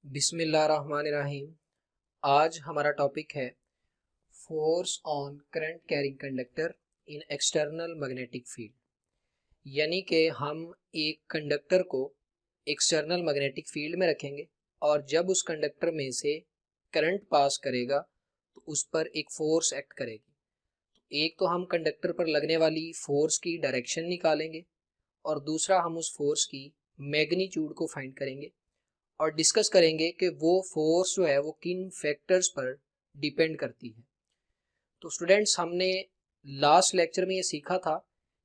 बिस्मिल्लाहिर्रहमानिर्रहीम। आज हमारा टॉपिक है force on current carrying conductor in external magnetic field. यानी कि हम एक कंडक्टर को एक्सटर्नल मैग्नेटिक फील्ड में रखेंगे और जब उस कंडक्टर में से करंट पास करेगा तो उस पर एक फोर्स एक्ट करेगी। एक तो हम कंडक्टर पर लगने वाली फोर्स की डायरेक्शन निकालेंगे और दूसरा हम उस फोर्स की मैग्नीट्यूड को फाइंड करेंगे और डिस्कस करेंगे कि वो फोर्स जो है वो किन फैक्टर्स पर डिपेंड करती है। तो स्टूडेंट्स, हमने लास्ट लेक्चर में ये सीखा था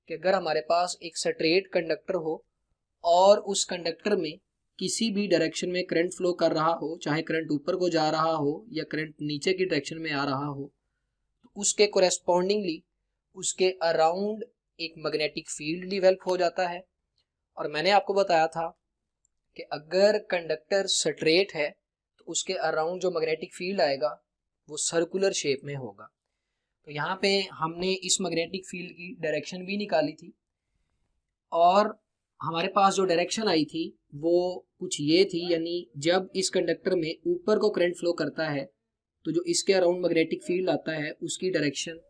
कि अगर हमारे पास एक स्ट्रेट कंडक्टर हो और उस कंडक्टर में किसी भी डायरेक्शन में करंट फ्लो कर रहा हो, चाहे करंट ऊपर को जा रहा हो या करंट नीचे की डायरेक्शन में आ रहा हो, तो उसके कोरेस्पॉन्डिंगली उसके अराउंड एक मैग्नेटिक फील्ड डेवलप हो जाता है। और मैंने आपको बताया था कि अगर कंडक्टर स्ट्रेट है तो उसके अराउंड जो मैग्नेटिक फील्ड आएगा वो सर्कुलर शेप में होगा। तो यहाँ पे हमने इस मैग्नेटिक फील्ड की डायरेक्शन भी निकाली थी और हमारे पास जो डायरेक्शन आई थी वो कुछ ये थी, यानी जब इस कंडक्टर में ऊपर को करंट फ्लो करता है तो जो इसके अराउंड मैग्नेटिक फील्ड आता है उसकी डायरेक्शन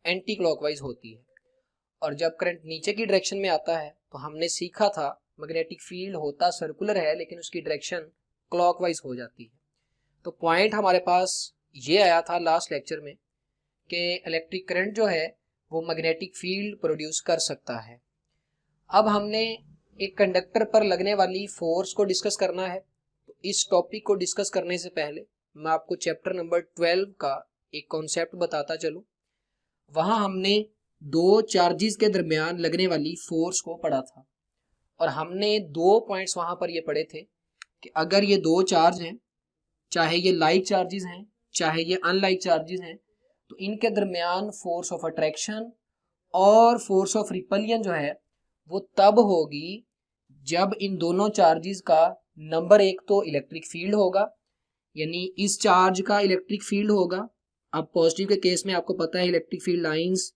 एंटी क्लॉकवाइज होती है, और जब करंट नीचे की डायरेक्शन में आता है तो हमने सीखा था मैग्नेटिक फील्ड होता सर्कुलर है लेकिन उसकी डायरेक्शन क्लॉकवाइज हो जाती है। तो पॉइंट हमारे पास ये आया था लास्ट लेक्चर में कि इलेक्ट्रिक करंट जो है वो मैग्नेटिक फील्ड प्रोड्यूस कर सकता है। अब हमने एक कंडक्टर पर लगने वाली फोर्स को डिस्कस करना है। तो इस टॉपिक को डिस्कस करने से पहले मैं आपको चैप्टर नंबर 12 का एक कॉन्सेप्ट बताता चलूं। वहां हमने दो चार्जेस के दरमियान लगने वाली फोर्स को पढ़ा था और हमने दो पॉइंट्स वहां पर ये पढ़े थे कि अगर ये दो चार्ज हैं, चाहे ये लाइक चार्जेस हैं चाहे ये अनलाइक चार्जेस हैं, तो इनके दरमियान फोर्स ऑफ अट्रैक्शन और फोर्स ऑफ रिपलियन जो है वो तब होगी जब इन दोनों चार्जेस का नंबर एक तो इलेक्ट्रिक फील्ड होगा, यानी इस चार्ज का इलेक्ट्रिक फील्ड होगा। अब पॉजिटिव के केस में आपको पता है इलेक्ट्रिक फील्ड लाइंस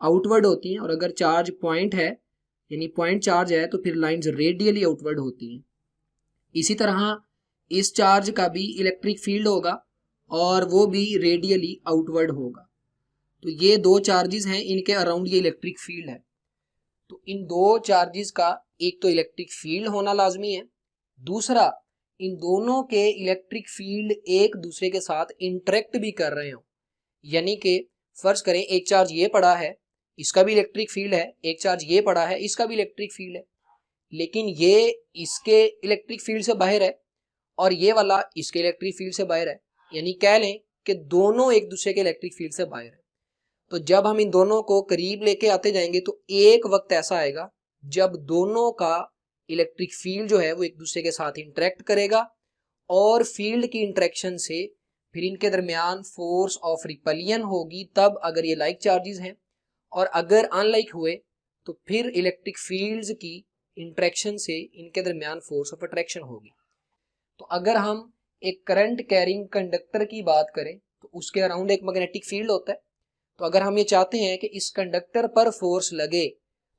आउटवर्ड होती हैं, और अगर चार्ज पॉइंट है यानी पॉइंट चार्ज है तो फिर लाइंस रेडियली आउटवर्ड होती हैं। इसी तरह इस चार्ज का भी इलेक्ट्रिक फील्ड होगा और वो भी रेडियली आउटवर्ड होगा। तो ये दो चार्जेस हैं, इनके अराउंड ये इलेक्ट्रिक फील्ड है। तो इन दो चार्जेस का एक तो इलेक्ट्रिक फील्ड होना लाजमी है, दूसरा इन दोनों के इलेक्ट्रिक फील्ड एक दूसरे के साथ इंटरेक्ट भी कर रहे हो। यानी कि फर्ज करें एक चार्ज ये पड़ा है, इसका भी इलेक्ट्रिक फील्ड है, एक चार्ज ये पड़ा है, इसका भी इलेक्ट्रिक फील्ड है, लेकिन ये इसके इलेक्ट्रिक फील्ड से बाहर है और ये वाला इसके इलेक्ट्रिक फील्ड से बाहर है। यानी कह लें कि दोनों एक दूसरे के इलेक्ट्रिक फील्ड से बाहर है। तो जब हम इन दोनों को करीब लेके आते जाएंगे तो एक वक्त ऐसा आएगा जब दोनों का इलेक्ट्रिक फील्ड जो है वो एक दूसरे के साथ इंटरेक्ट करेगा और फील्ड की इंटरेक्शन से फिर इनके दरमियान फोर्स ऑफ रिपलियन होगी, तब अगर ये लाइक चार्जेस हैं, और अगर अनलाइक हुए तो फिर इलेक्ट्रिक फील्ड्स की इंटरेक्शन से इनके दरमियान फोर्स ऑफ अट्रैक्शन होगी। तो अगर हम एक करंट कैरिंग कंडक्टर की बात करें तो उसके अराउंड एक मैग्नेटिक फील्ड होता है। तो अगर हम ये चाहते हैं कि इस कंडक्टर पर फोर्स लगे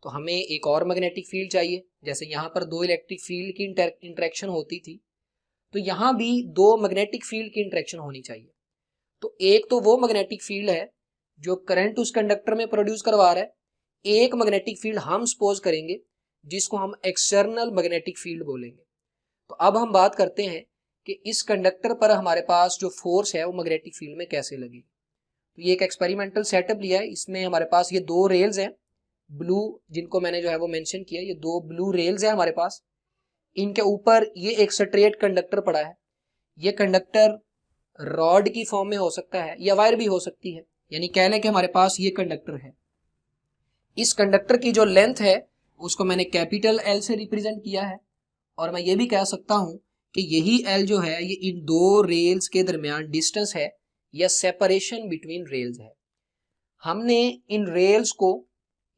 तो हमें एक और मैग्नेटिक फील्ड चाहिए। जैसे यहाँ पर दो इलेक्ट्रिक फील्ड की इंटरेक्शन होती थी, तो यहाँ भी दो मैग्नेटिक फील्ड की इंटरेक्शन होनी चाहिए। तो एक तो वो मैग्नेटिक फील्ड है जो करंट उस कंडक्टर में प्रोड्यूस करवा रहा है, एक मैग्नेटिक फील्ड हम सपोज करेंगे जिसको हम एक्सटर्नल मैग्नेटिक फील्ड बोलेंगे। तो अब हम बात करते हैं कि इस कंडक्टर पर हमारे पास जो फोर्स है वो मैग्नेटिक फील्ड में कैसे लगेगी। तो ये एक एक्सपेरिमेंटल सेटअप लिया है। इसमें हमारे पास ये दो रेल्स हैं ब्लू, जिनको मैंने जो है वो मेंशन किया। ये दो ब्लू रेल्स हैं हमारे पास, इनके ऊपर ये एक स्ट्रेट कंडक्टर पड़ा है। ये कंडक्टर रॉड की फॉर्म में हो सकता है या वायर भी हो सकती है। यानी कह लें कि हमारे पास ये कंडक्टर है, इस कंडक्टर की जो लेंथ है उसको मैंने कैपिटल एल से रिप्रेजेंट किया है, और मैं ये भी कह सकता हूं कि यही एल जो है ये इन दो रेल्स के दरमियान डिस्टेंस है या सेपरेशन बिटवीन रेल्स है। हमने इन रेल्स को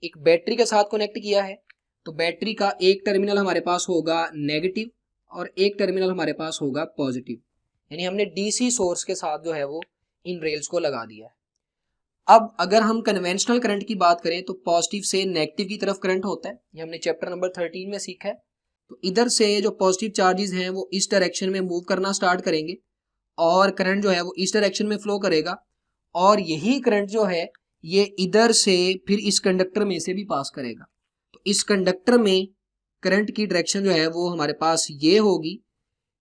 एक बैटरी के साथ कनेक्ट किया है। तो बैटरी का एक टर्मिनल हमारे पास होगा नेगेटिव और एक टर्मिनल हमारे पास होगा पॉजिटिव, यानी हमने डीसी सोर्स के साथ जो है वो इन रेल्स को लगा दिया है। अब अगर हम कन्वेंशनल करंट की बात करें तो पॉजिटिव से नेगेटिव की तरफ करंट होता है, ये हमने चैप्टर नंबर 13 में सीखा है। तो इधर से जो पॉजिटिव चार्जेस हैं वो इस डायरेक्शन में मूव करना स्टार्ट करेंगे और करंट जो है वो इस डायरेक्शन में फ्लो करेगा और यही करंट जो है ये इधर से फिर इस कंडक्टर में से भी पास करेगा। तो इस कंडक्टर में करंट की डायरेक्शन जो है वो हमारे पास ये होगी।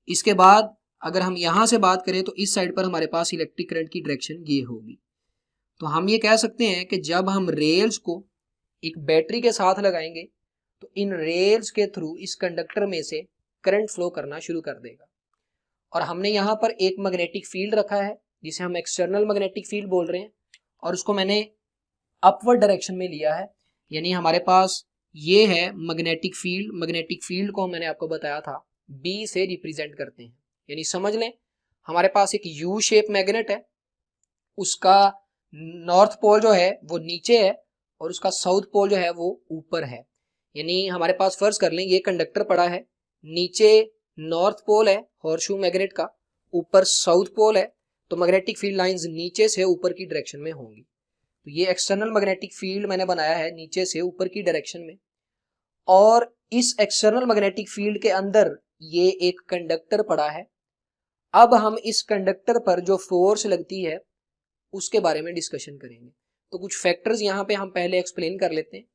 इसके बाद अगर हम यहां से बात करें तो इस साइड पर हमारे पास इलेक्ट्रिक करंट की डायरेक्शन ये होगी। तो हम ये कह सकते हैं कि जब हम रेल्स को एक बैटरी के साथ लगाएंगे तो इन रेल्स के थ्रू इस कंडक्टर में से करंट फ्लो करना शुरू कर देगा। और हमने यहाँ पर एक मैग्नेटिक फील्ड रखा है जिसे हम एक्सटर्नल मैग्नेटिक फील्ड बोल रहे हैं और उसको मैंने अपवर्ड डायरेक्शन में लिया है, यानी हमारे पास ये है मैग्नेटिक फील्ड। मैग्नेटिक फील्ड को मैंने आपको बताया था बी से रिप्रेजेंट करते हैं, यानी समझ लें हमारे पास एक यू शेप मैग्नेट है, उसका नॉर्थ पोल जो है वो नीचे है और उसका साउथ पोल जो है वो ऊपर है। यानी हमारे पास फर्ज कर लें ये कंडक्टर पड़ा है, नीचे नॉर्थ पोल है हॉर्सशू मैग्नेट का, ऊपर साउथ पोल है, तो मैग्नेटिक फील्ड लाइंस नीचे से ऊपर की डायरेक्शन में होंगी। तो ये एक्सटर्नल मैग्नेटिक फील्ड मैंने बनाया है नीचे से ऊपर की डायरेक्शन में, और इस एक्सटर्नल मैग्नेटिक फील्ड के अंदर ये एक कंडक्टर पड़ा है। अब हम इस कंडक्टर पर जो फोर्स लगती है उसके बारे में डिस्कशन करेंगे। तो कुछ फैक्टर्स यहाँ पे हम पहले एक्सप्लेन कर लेते हैं।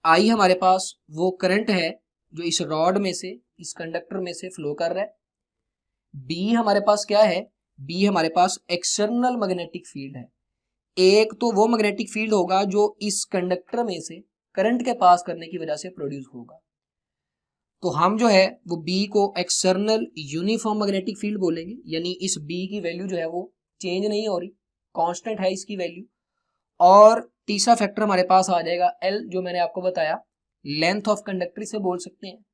आई हमारे पास वो करंट है जो इस रॉड में से इस कंडक्टर में से फ्लो कर रहा है। बी हमारे पास क्या है, बी हमारे पास एक्सटर्नल मैग्नेटिक फील्ड है। एक तो वो मैग्नेटिक फील्ड होगा जो इस कंडक्टर में से करंट के पास करने की वजह से प्रोड्यूस होगा। तो हम जो है वो बी को एक्सटर्नल यूनिफॉर्म मैग्नेटिक फील्ड बोलेंगे, यानी इस बी की वैल्यू जो है वो चेंज नहीं हो रही, कांस्टेंट है इसकी वैल्यू। और तीसरा फैक्टर हमारे पास आ जाएगा एल, जो मैंने आपको बताया लेंथ ऑफ कंडक्टर से बोल सकते हैं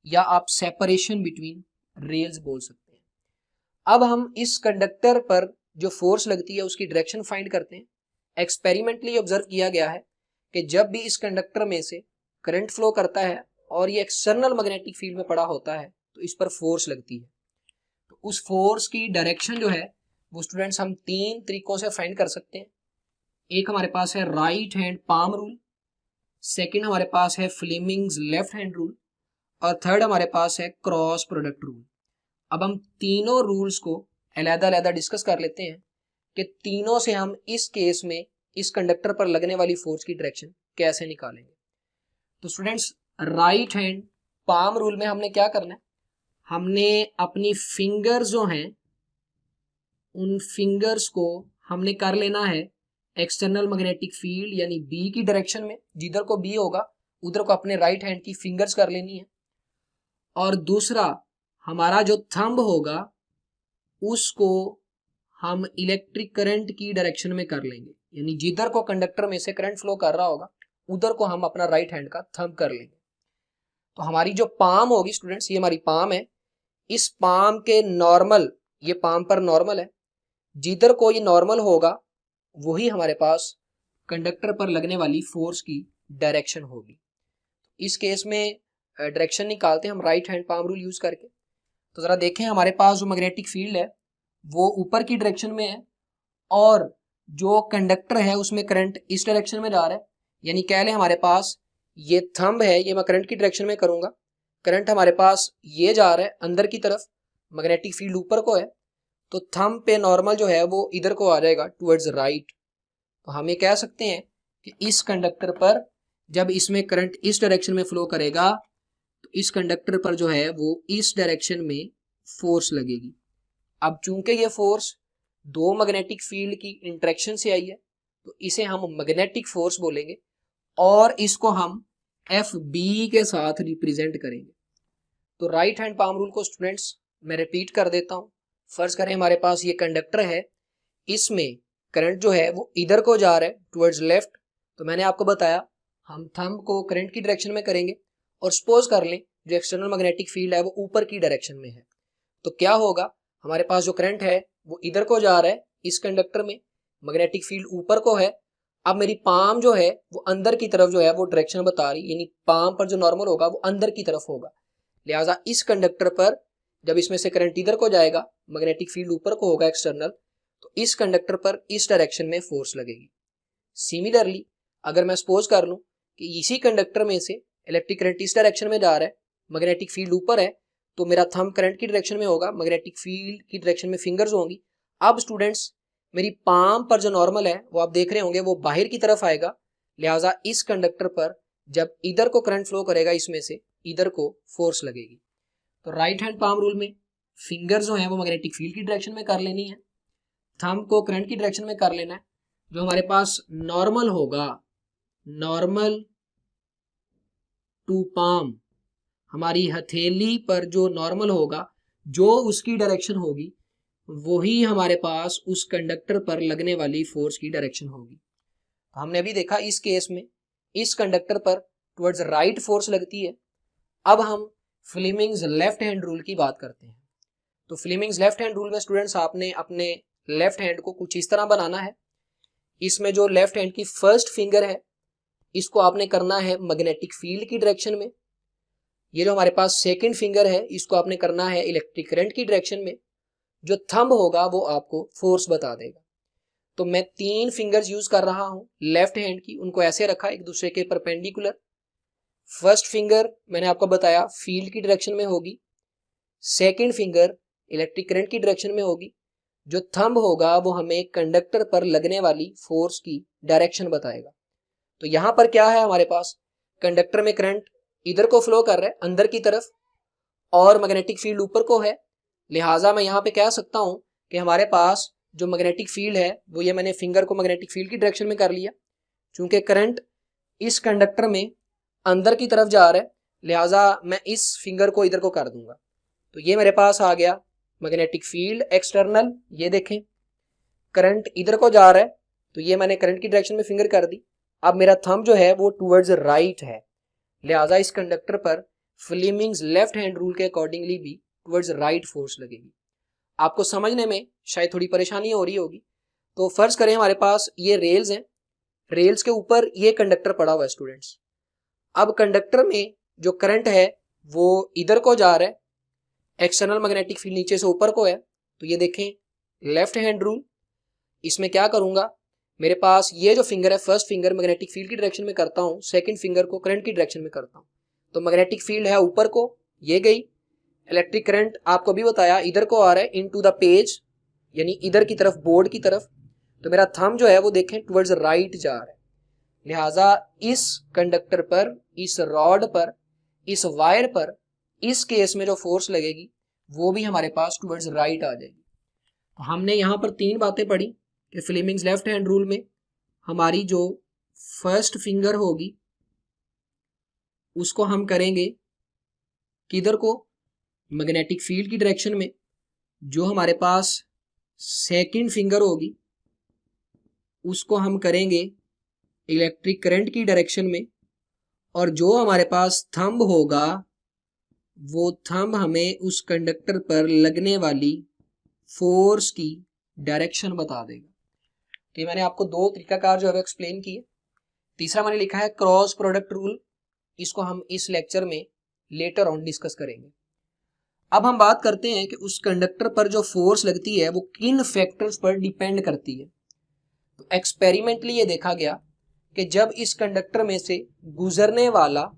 या आप सेपरेशन बिटवीन रेल्स बोल सकते हैं। अब हम इस कंडक्टर पर जो फोर्स लगती है उसकी डायरेक्शन फाइंड करते हैं। एक्सपेरिमेंटली ऑब्जर्व किया गया है कि जब भी इस कंडक्टर में से करंट फ्लो करता है और ये एक्सटर्नल मैग्नेटिक फील्ड में पड़ा होता है तो इस पर फोर्स लगती है। तो उस फोर्स की डायरेक्शन जो है वो स्टूडेंट्स हम तीन तरीकों से फाइंड कर सकते हैं। एक हमारे पास है right hand palm rule, second हमारे पास है फ्लेमिंग्स लेफ्ट हैंड रूल, और थर्ड हमारे पास है क्रॉस प्रोडक्ट रूल। अब हम तीनों रूल्स को अलग-अलग डिस्कस कर लेते हैं कि तीनों से हम इस केस में इस कंडक्टर पर लगने वाली फोर्स की डायरेक्शन कैसे निकालेंगे। तो students right hand palm rule में हमने क्या करना है, हमने अपनी फिंगर्स जो हैं उन फिंगर्स को हमने कर लेना है एक्सटर्नल मैग्नेटिक फील्ड यानी बी की डायरेक्शन में, जिधर को बी होगा उधर को अपने राइट हैंड की फिंगर्स कर लेनी है। और दूसरा हमारा जो थंब होगा उसको हम इलेक्ट्रिक करंट की डायरेक्शन में कर लेंगे, यानी जिधर को कंडक्टर में से करंट फ्लो कर रहा होगा उधर को हम अपना राइट हैंड का थंब कर लेंगे। तो हमारी जो पाम होगी स्टूडेंट्स, ये हमारी पाम है, इस पाम के नॉर्मल, ये पाम पर नॉर्मल है, जिधर को ये नॉर्मल होगा वही हमारे पास कंडक्टर पर लगने वाली फोर्स की डायरेक्शन होगी। इस केस में डायरेक्शन निकालते हैं हम right hand palm rule use करके। तो जरा देखें हमारे पास जो मैग्नेटिक फील्ड है वो ऊपर की डायरेक्शन में है और जो कंडक्टर है उसमें करंट इस डायरेक्शन में जा रहा है, यानी कह लें हमारे पास ये थंब है, ये मैं करंट की डायरेक्शन में करूंगा, करंट हमारे पास ये जा रहा है अंदर की तरफ, मैग्नेटिक फील्ड ऊपर को है, तो थंब पे नॉर्मल जो है वो इधर को आ जाएगा टुवर्ड्स राइट। तो हम ये कह सकते हैं कि इस कंडक्टर पर जब इसमें करंट इस डायरेक्शन में फ्लो करेगा तो इस कंडक्टर पर जो है वो इस डायरेक्शन में फोर्स लगेगी। अब चूंकि ये फोर्स दो मैग्नेटिक फील्ड की इंटरेक्शन से आई है तो इसे हम मैग्नेटिक फोर्स बोलेंगे और इसको हम एफ बी के साथ रिप्रेजेंट करेंगे। तो राइट हैंड पाम रूल को स्टूडेंट्स मैं रिपीट कर देता हूं। फर्ज करें हमारे पास ये कंडक्टर है, इसमें करंट जो है वो इधर को जा रहा है टुवर्ड्स लेफ्ट, तो मैंने आपको बताया हम थंब को करंट की डायरेक्शन में करेंगे और सपोज कर लें जो एक्सटर्नल मैग्नेटिक फील्ड है वो ऊपर की डायरेक्शन में है, तो क्या होगा, हमारे पास जो करंट है वो इधर को जा रहा है इस कंडक्टर में, मैग्नेटिक फील्ड ऊपर को है। अब मेरी पाम जो है वो अंदर की तरफ जो है वो डायरेक्शन बता रही, यानी पाम पर जो नॉर्मल होगा वो अंदर की तरफ होगा, लिहाजा इस कंडक्टर पर जब इसमें से करंट इधर को जाएगा मैग्नेटिक फील्ड ऊपर को होगा एक्सटर्नल, तो इस कंडक्टर पर इस डायरेक्शन में फोर्स लगेगी। सिमिलरली अगर मैं सपोज कर लूं कि इसी कंडक्टर में से इलेक्ट्रिक करंट इस डायरेक्शन में जा रहा है मैग्नेटिक फील्ड ऊपर है तो मेरा थंब करंट की डायरेक्शन में होगा, मैग्नेटिक फील्ड की डायरेक्शन में फिंगर्स होंगी। अब स्टूडेंट्स मेरी पाम पर जो नॉर्मल है वो आप देख रहे होंगे वो बाहर की तरफ आएगा, लिहाजा इस कंडक्टर पर जब इधर को करंट फ्लो करेगा इसमें से इधर को फोर्स लगेगी। तो राइट हैंड पाम रूल में फिंगर जो है वो मैग्नेटिक फील्ड की डायरेक्शन में कर लेनी है, थंब को करंट की डायरेक्शन में कर लेना है। जो हमारे पास नॉर्मल होगा, नॉर्मल टू पाम, हमारी हथेली पर जो नॉर्मल होगा जो उसकी डायरेक्शन होगी वही हमारे पास उस कंडक्टर पर लगने वाली फोर्स की डायरेक्शन होगी। तो हमने अभी देखा इस केस में इस कंडक्टर पर टुवर्ड्स राइट फोर्स लगती है। अब हम फ्लेमिंग्स लेफ्ट हैंड रूल की बात करते हैं। तो फ्लेमिंग्स लेफ्ट हैंड रूल में स्टूडेंट्स आपने अपने लेफ्ट हैंड को कुछ इस तरह बनाना है। इसमें जो लेफ्ट हैंड की फर्स्ट फिंगर है इसको आपने करना है मैग्नेटिक फील्ड की डायरेक्शन में। ये जो हमारे पास सेकंड फिंगर है इसको आपने करना है इलेक्ट्रिक करंट की डायरेक्शन में। जो थंब होगा वो आपको फोर्स बता देगा। तो मैं 3 फिंगर्स यूज कर रहा हूं लेफ्ट हैंड की, उनको ऐसे रखा एक दूसरे के परपेंडिकुलर। फर्स्ट फिंगर मैंने आपको बताया फील्ड की डायरेक्शन में होगी, सेकंड फिंगर इलेक्ट्रिक करंट की डायरेक्शन में होगी। जो थंब होगा वो हमें कंडक्टर पर लगने वाली फोर्स की डायरेक्शन बताएगा। तो यहां पर क्या है हमारे पास, कंडक्टर में करंट इधर को फ्लो कर रहा है अंदर की तरफ और मैग्नेटिक फील्ड ऊपर को है, लिहाजा मैं यहाँ पे कह सकता हूं कि हमारे पास जो मैग्नेटिक फील्ड है वो ये मैंने फिंगर को मैग्नेटिक फील्ड की डायरेक्शन में कर लिया। चूंकि करंट इस कंडक्टर में अंदर की तरफ जा रहा है लिहाजा मैं इस फिंगर को इधर को कर दूंगा। तो ये मेरे पास आ गया मैग्नेटिक फील्ड एक्सटर्नल। ये देखें करंट इधर को जा रहा है तो ये मैंने करंट की डायरेक्शन में फिंगर कर दी। अब मेरा थंब जो है वो टुवर्ड्स राइट है, लिहाजा इस कंडक्टर पर फ्लेमिंग्स लेफ्ट हैंड रूल के अकॉर्डिंगली भी टुवर्ड्स राइट फोर्स लगेगी। आपको समझने में शायद थोड़ी परेशानी हो रही होगी। तो फर्ज करें हमारे पास ये रेल्स हैं, रेल्स के ऊपर ये कंडक्टर पड़ा हुआ है स्टूडेंट्स। अब कंडक्टर में जो करंट है वो इधर को जा रहा है, एक्सटर्नल मैग्नेटिक फील्ड नीचे से ऊपर को है। तो ये देखें लेफ्ट हैंड रूल, इसमें क्या करूंगा, मेरे पास ये जो फिंगर है फर्स्ट फिंगर मैग्नेटिक फील्ड की डायरेक्शन में करता हूं, सेकंड फिंगर को करंट की डायरेक्शन में करता हूं। तो मैग्नेटिक फील्ड है ऊपर को, ये गई, इलेक्ट्रिक करंट आपको भी बताया इधर को आ रहा है इनटू द पेज, यानी इधर की तरफ बोर्ड की तरफ। तो मेरा थंब जो है वो देखें टुवर्ड्स राइट जा रहा है, लिहाजा इस कंडक्टर पर, इस रॉड पर, इस वायर पर इस केस में जो फोर्स लगेगी वो भी हमारे पास टुवर्ड्स राइट आ जाएगी। तो हमने यहाँ पर 3 बातें पढ़ी कि फ्लेमिंग्स लेफ्ट हैंड रूल में हमारी जो फर्स्ट फिंगर होगी उसको हम करेंगे किधर को, मैग्नेटिक फील्ड की डायरेक्शन में। जो हमारे पास सेकंड फिंगर होगी उसको हम करेंगे इलेक्ट्रिक करंट की डायरेक्शन में, और जो हमारे पास थंब होगा वो थंब हमें उस कंडक्टर पर लगने वाली फोर्स की डायरेक्शन बता देगा। तो ये मैंने आपको 2 तरीकाकार जो है एक्सप्लेन किए। तीसरा मैंने लिखा है क्रॉस प्रोडक्ट रूल, इसको हम इस लेक्चर में लेटर ऑन डिस्कस करेंगे। अब हम बात करते हैं कि उस कंडक्टर पर जो फोर्स लगती है वो किन फैक्टर्स पर डिपेंड करती है। तो एक्सपेरिमेंटली ये देखा गया कि जब इस कंडक्टर में से गुजरने वाला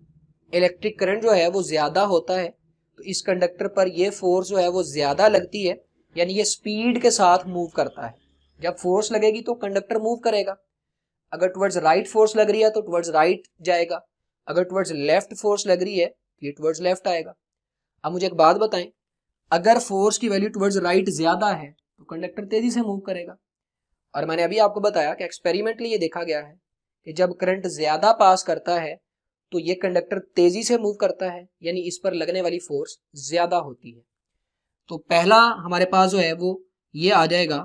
इलेक्ट्रिक करंट जो है वो ज्यादा होता है तो इस कंडक्टर पर ये फोर्स जो है वो ज्यादा लगती है, यानी ये स्पीड के साथ मूव करता है। जब फोर्स लगेगी तो कंडक्टर मूव करेगा। अगर टुवर्ड्स राइट फोर्स लग रही है तो टुवर्ड्स राइट जाएगा, अगर टुवर्ड्स लेफ्ट फोर्स लग रही है तो ये टुवर्ड्स लेफ्ट आएगा। अब मुझे एक बात बताएं, अगर फोर्स की वैल्यू टुवर्ड्स राइट ज्यादा है तो कंडक्टर तेजी से मूव करेगा। और मैंने अभी आपको बताया कि एक्सपेरिमेंटली ये देखा गया है कि जब करंट ज्यादा पास करता है तो ये कंडक्टर तेजी से मूव करता है, यानी इस पर लगने वाली फोर्स ज्यादा होती है। तो पहला हमारे पास जो है वो ये आ जाएगा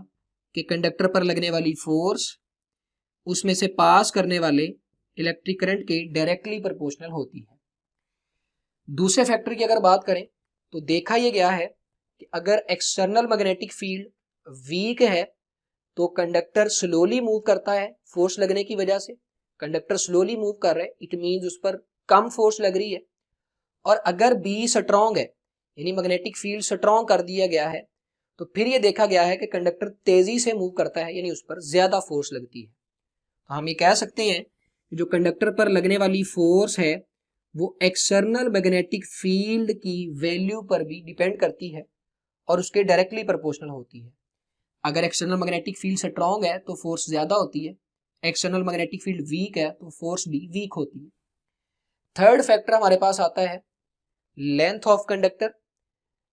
कि कंडक्टर पर लगने वाली फोर्स उसमें से पास करने वाले इलेक्ट्रिक करंट के डायरेक्टली प्रोपोर्शनल होती है। दूसरे फैक्टर की अगर बात करें तो देखा यह गया है कि अगर एक्सटर्नल मैग्नेटिक फील्ड वीक है तो कंडक्टर स्लोली मूव करता है फोर्स लगने की वजह से। कंडक्टर स्लोली मूव कर रहा है, इट मींस उस पर कम फोर्स लग रही है। और अगर बी स्ट्रॉन्ग है, यानी मैग्नेटिक फील्ड स्ट्रॉन्ग कर दिया गया है, तो फिर ये देखा गया है कि कंडक्टर तेजी से मूव करता है, यानी उस पर ज्यादा फोर्स लगती है। तो हम ये कह सकते हैं कि जो कंडक्टर पर लगने वाली फोर्स है वो एक्सटर्नल मैग्नेटिक फील्ड की वैल्यू पर भी डिपेंड करती है और उसके डायरेक्टली प्रोपोर्शनल होती है। अगर एक्सटर्नल मैग्नेटिक फील्ड स्ट्रॉन्ग है तो फोर्स ज्यादा होती है, एक्सटर्नल मैग्नेटिक फील्ड वीक है तो फोर्स भी वीक होती है। थर्ड फैक्टर हमारे पास आता है लेंथ ऑफ कंडक्टर।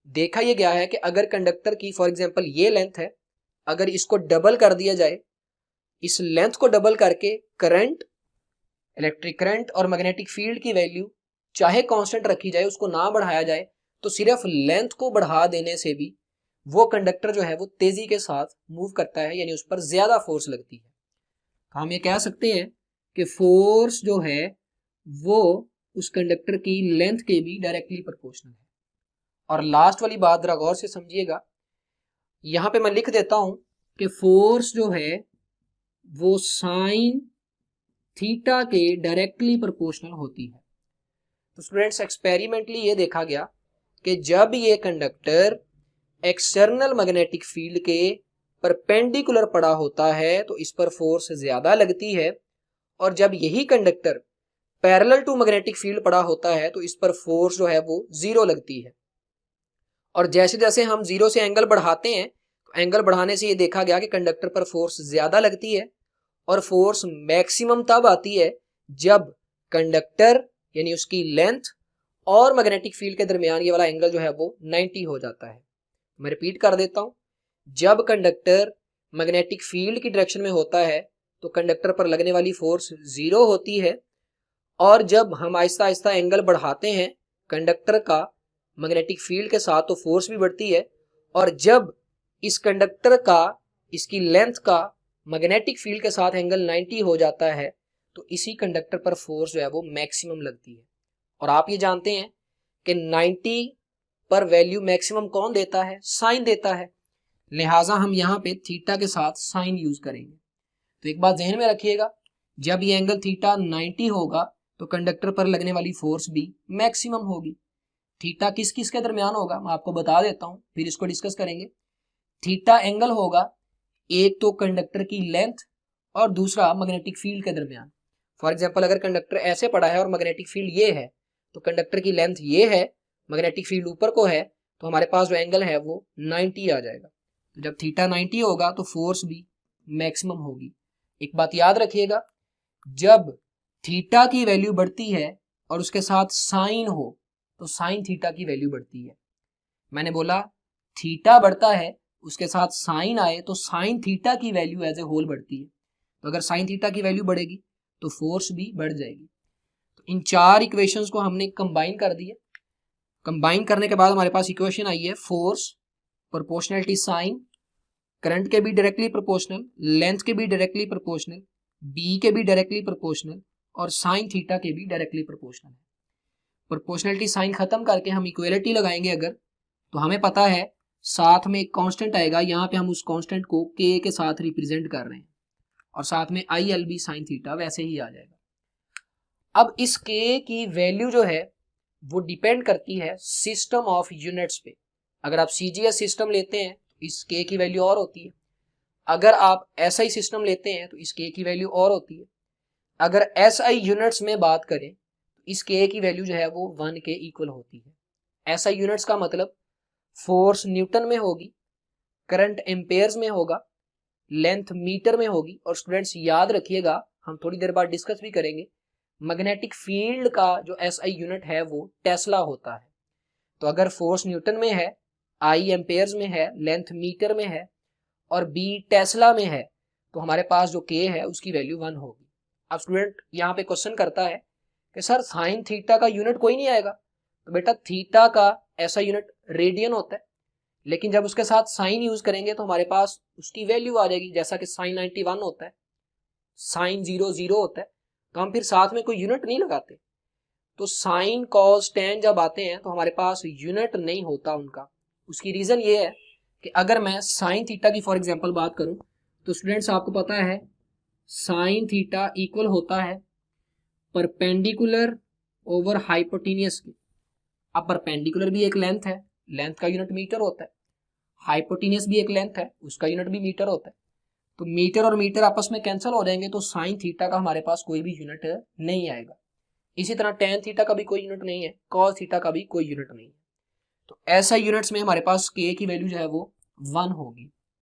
देखा यह गया है कि अगर कंडक्टर की फॉर एग्जांपल ये लेंथ है, अगर इसको डबल कर दिया जाए, इस लेंथ को डबल करके करंट, इलेक्ट्रिक करंट और मैग्नेटिक फील्ड की वैल्यू चाहे कांस्टेंट रखी जाए, उसको ना बढ़ाया जाए, तो सिर्फ लेंथ को बढ़ा देने से भी वो कंडक्टर जो है वो तेजी के साथ मूव करता है, यानी उस पर ज्यादा फोर्स लगती है। तो हम ये कह सकते हैं कि फोर्स जो है वो उस कंडक्टर की लेंथ के भी डायरेक्टली प्रोपोर्शनल है। और लास्ट वाली बात जरा गौर से समझिएगा, यहां पे मैं लिख देता हूं कि फोर्स जो है वो साइन थीटा के डायरेक्टली प्रोपोर्शनल होती है। तो स्टूडेंट्स एक्सपेरिमेंटली ये देखा गया कि जब ये कंडक्टर एक्सटर्नल मैग्नेटिक फील्ड के परपेंडिकुलर पड़ा होता है तो इस पर फोर्स ज्यादा लगती है, और जब यही conductor parallel to magnetic field पड़ा होता है तो इस पर फोर्स जो है वो जीरो लगती है। और जैसे जैसे हम जीरो से एंगल बढ़ाते हैं तो एंगल बढ़ाने से ये देखा गया कि कंडक्टर पर फोर्स ज्यादा लगती है, और फोर्स मैक्सिमम तब आती है जब कंडक्टर यानी उसकी लेंथ और मैग्नेटिक फील्ड के दरमियान ये वाला एंगल जो है वो 90 हो जाता है। मैं रिपीट कर देता हूं, जब कंडक्टर मैग्नेटिक फील्ड की डायरेक्शन में होता है तो कंडक्टर पर लगने वाली फोर्स जीरो होती है, और जब हम आहिस्ता आहिस्ता एंगल बढ़ाते हैं कंडक्टर का मैग्नेटिक फील्ड के साथ तो फोर्स भी बढ़ती है, और जब इस कंडक्टर का, इसकी लेंथ का मैग्नेटिक फील्ड के साथ एंगल 90 हो जाता है तो इसी कंडक्टर पर फोर्स जो है वो मैक्सिमम लगती है। और आप ये जानते हैं कि 90 पर वैल्यू मैक्सिमम कौन देता है? साइन देता है, लिहाजा हम यहाँ पे थीटा के साथ साइन यूज करेंगे। तो एक बात ध्यान में रखिएगा, जब ये एंगल थीटा 90 होगा तो कंडक्टर पर लगने वाली फोर्स भी मैक्सिमम होगी। थीटा किस किस के दरमियान होगा मैं आपको बता देता हूं, फिर इसको डिस्कस करेंगे। थीटा एंगल होगा एक तो कंडक्टर की लेंथ और दूसरा मैग्नेटिक फील्ड के दरमियान। फॉर एग्जांपल अगर कंडक्टर ऐसे पड़ा है और मैग्नेटिक फील्ड ये है, तो कंडक्टर की लेंथ ये है, मैग्नेटिक फील्ड ऊपर को है, तो हमारे पास जो एंगल है वो 90 आ जाएगा। तो जब थीटा 90 होगा तो फोर्स भी मैक्सिमम होगी। एक बात याद रखिएगा, जब थीटा की वैल्यू बढ़ती है और उसके साथ साइन हो तो साइन थीटा की वैल्यू बढ़ती है। मैंने बोला थीटा बढ़ता है, उसके साथ साइन आए तो साइन थीटा की वैल्यू एज ए होल बढ़ती है। तो अगर साइन थीटा की वैल्यू बढ़ेगी तो फोर्स भी बढ़ जाएगी। तो इन चार इक्वेशंस को हमने कंबाइन कर दिया। कंबाइन करने के बाद हमारे पास इक्वेशन आई है फोर्स, प्रोपोर्शनलिटी साइन, करंट के भी डायरेक्टली प्रोपोर्शनल, लेंथ के भी डायरेक्टली प्रोपोर्शनल, बी के भी डायरेक्टली प्रोपोर्शनल, और साइन थीटा के भी डायरेक्टली प्रोपोर्शनल है। प्रोपोर्शनलिटी साइन खत्म करके हम इक्वलिटी लगाएंगे अगर, तो हमें पता है साथ में एक कांस्टेंट आएगा, यहाँ पे हम उस कांस्टेंट को के साथ रिप्रेजेंट कर रहे हैं, और साथ में I L B sine theta वैसे ही आ जाएगा। अब इस के की वैल्यू जो है वो डिपेंड करती है सिस्टम ऑफ यूनिट्स पे। अगर आप सीजीएस सिस्टम लेते हैं तो इस के की वैल्यू और होती है, अगर आप एसआई सिस्टम लेते हैं तो इस के की वैल्यू और होती है। अगर एसआई यूनिट्स में बात करें तो इस के की वैल्यू जो है वो 1 के इक्वल होती है। एसआई यूनिट्स का मतलब फोर्स न्यूटन में होगी, करंट एम्पेयर्स में होगा, लेंथ मीटर में होगी, और स्टूडेंट्स याद रखिएगा हम थोड़ी देर बाद डिस्कस भी करेंगे, मैग्नेटिक फील्ड का जो एसआई यूनिट है वो टेस्ला होता है। तो अगर फोर्स न्यूटन में है, आई एम्पेयर्स में है, लेंथ मीटर में है और बी टेस्ला में है, तो हमारे पास जो के है उसकी वैल्यू 1 होगी। अब स्टूडेंट यहाँ पे क्वेश्चन करता है कि सर साइन थीटा का यूनिट कोई नहीं आएगा, तो बेटा थीटा का ऐसा यूनिट रेडियन होता है, लेकिन जब उसके साथ साइन यूज करेंगे तो हमारे पास उसकी वैल्यू आ जाएगी, जैसा कि साइन 91 होता है, साइन 00 होता है, तो हम फिर साथ में कोई यूनिट नहीं लगाते। तो साइन कॉस टेन जब आते हैं तो हमारे पास यूनिट नहीं होता उनका। उसकी रीजन ये है कि अगर मैं साइन थीटा की फॉर एग्जांपल बात करूं तो स्टूडेंट्स आपको पता है साइन थीटा इक्वल होता है परपेंडिकुलर ओवर हाइपोटेनियस के। अब परपेंडिकुलर भी एक लेंथ है, लेंथ का यूनिट मीटर होता है, हाइपोटेनियस भी एक लेंथ है, उसका यूनिट भी मीटर होता है। तो मीटर और मीटर आपस में कैंसिल हो जाएंगे, तो साइन थीटा का हमारे पास कोई भी यूनिट नहीं आएगा। इसी तरह टेन थीटा का भी कोई यूनिट नहीं है, कॉस थीटा का भी कोई यूनिट नहीं है। तो ऐसा यूनिट्स में हमारे पास के की वैल्यू जो है वो 1 होगी।